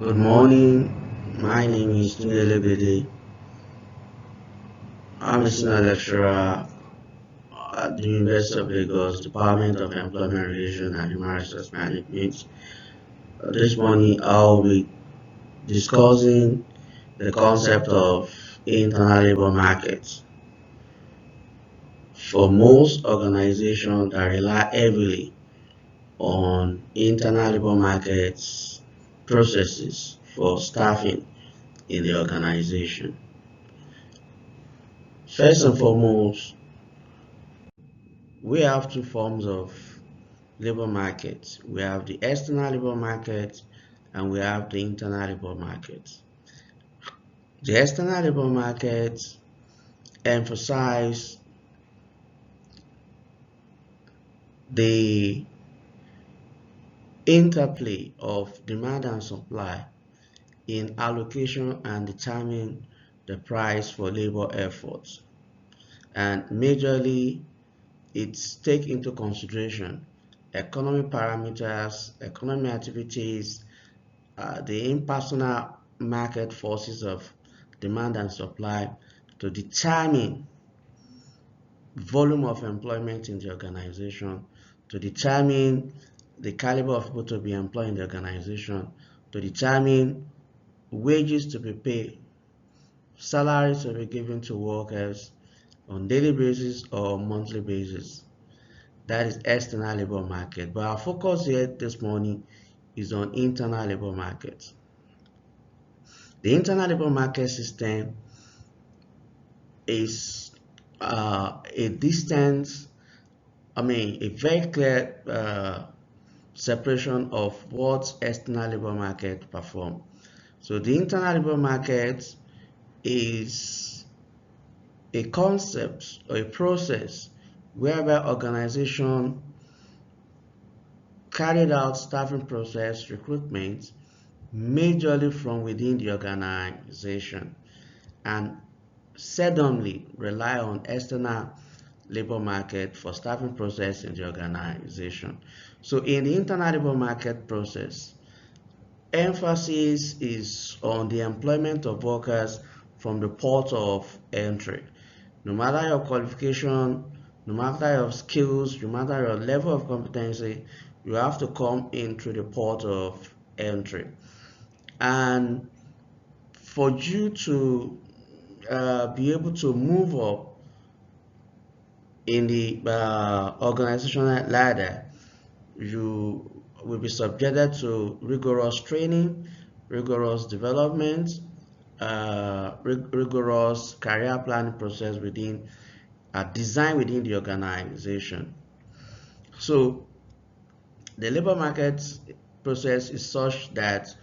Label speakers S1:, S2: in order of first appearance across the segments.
S1: Good morning. My name is Tunde. I'm a senior lecturer at the University of Lagos, Department of Employment Relations and Human Resource Management. This morning, I'll be discussing the concept of internal labor markets. For most organizations that rely heavily on internal labor markets processes for staffing in the organization. First and foremost, we have two forms of labor market. We have the external labor market and we have the internal labor market. The external labor market emphasize the interplay of demand and supply in allocation and determine the price for labor efforts. And majorly, it's take into consideration economic parameters, economic activities, the impersonal market forces of demand and supply to determine volume of employment in the organization, to determine the caliber of people to be employed in the organization, to determine wages to be paid, salaries to be given to workers on daily basis or monthly basis. That is external labor market. But our focus here this morning is on internal labor market. The internal labor market system is a distance, a very clear separation of what external labor market perform. So the internal labor market is a concept or a process whereby organization carried out staffing process recruitment majorly from within the organization and seldomly rely on external labor market for staffing process in the organization. So in the internal labor market process, emphasis is on the employment of workers from the port of entry. No matter your qualification, no matter your skills, no matter your level of competency, you have to come in through the port of entry. And for you to be able to move up in the organizational ladder, you will be subjected to rigorous training, rigorous development, rigorous career planning process within design within the organization. So the labor market process is such that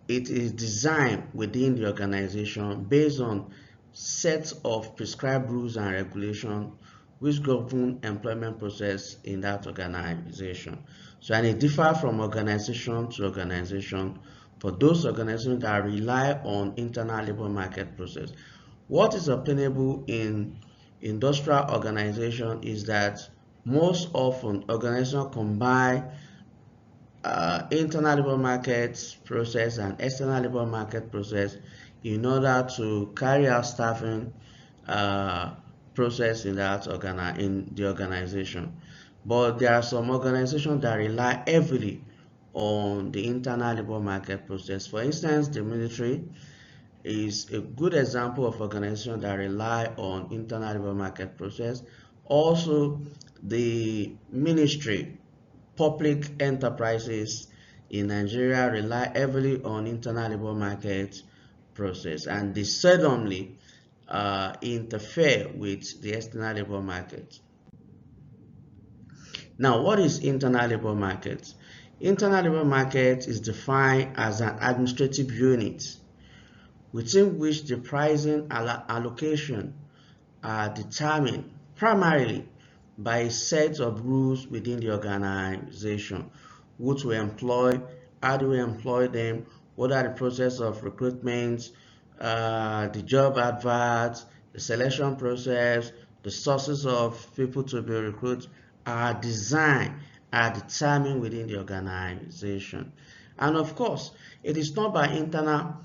S1: it is designed within the organization based on sets of prescribed rules and regulations which govern employment process in that organization. So, and it differs from organization to organization for those organizations that rely on internal labor market process. What is obtainable in industrial organization is that most often organizations combine internal labor market process and external labor market process in order to carry out staffing process in the organization. But there are some organizations that rely heavily on the internal labor market process. For instance, the military is a good example of organization that rely on internal labor market process. Also, the ministry, public enterprises in Nigeria rely heavily on internal labor market process, and they seldomly interfere with the external labor market. Now, what is internal labor market? Internal labor market is defined as an administrative unit within which the pricing allocation are determined primarily by a set of rules within the organization. Who to employ, how do we employ them, what are the process of recruitment, the job adverts, the selection process, the sources of people to be recruited are designed, are determined within the organization. And of course, it is not by internal,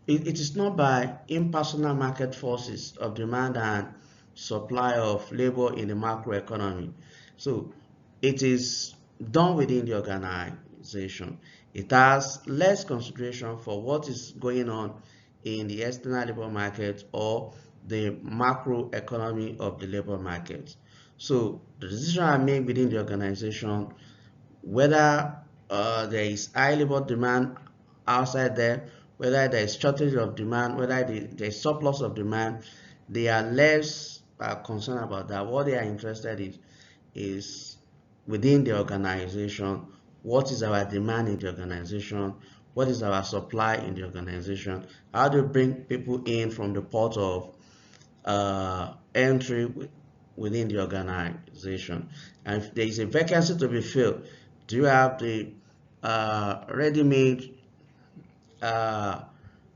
S1: it is not by impersonal market forces of demand and supply of labor in the macroeconomy. So it is done within the organization. It has less consideration for what is going on in the external labor market or the macro economy of the labor market. So the decisions are made within the organization, whether there is high labor demand outside there, whether there is shortage of demand, whether there is surplus of demand. They are less concerned about that. What they are interested in is within the organization. What is our demand in the organization? What is our supply in the organization? How do we bring people in from the port of entry within the organization? And if there is a vacancy to be filled, do you have the ready-made uh,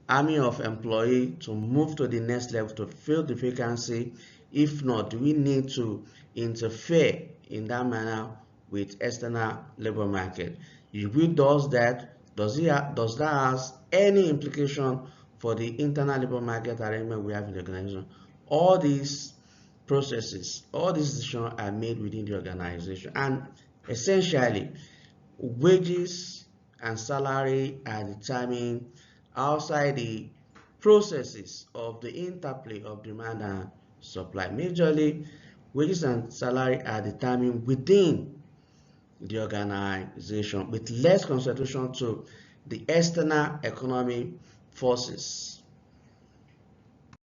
S1: army of employee to move to the next level to fill the vacancy? If not, do we need to interfere in that manner with external labor market? If we does that, does that has any implication for the internal labor market arrangement we have in the organization? All these processes, all these decisions are made within the organization, and essentially wages and salary are determined outside the processes of the interplay of demand and supply. Majorly, wages and salary are determined within the organization with less concentration to the external economic forces.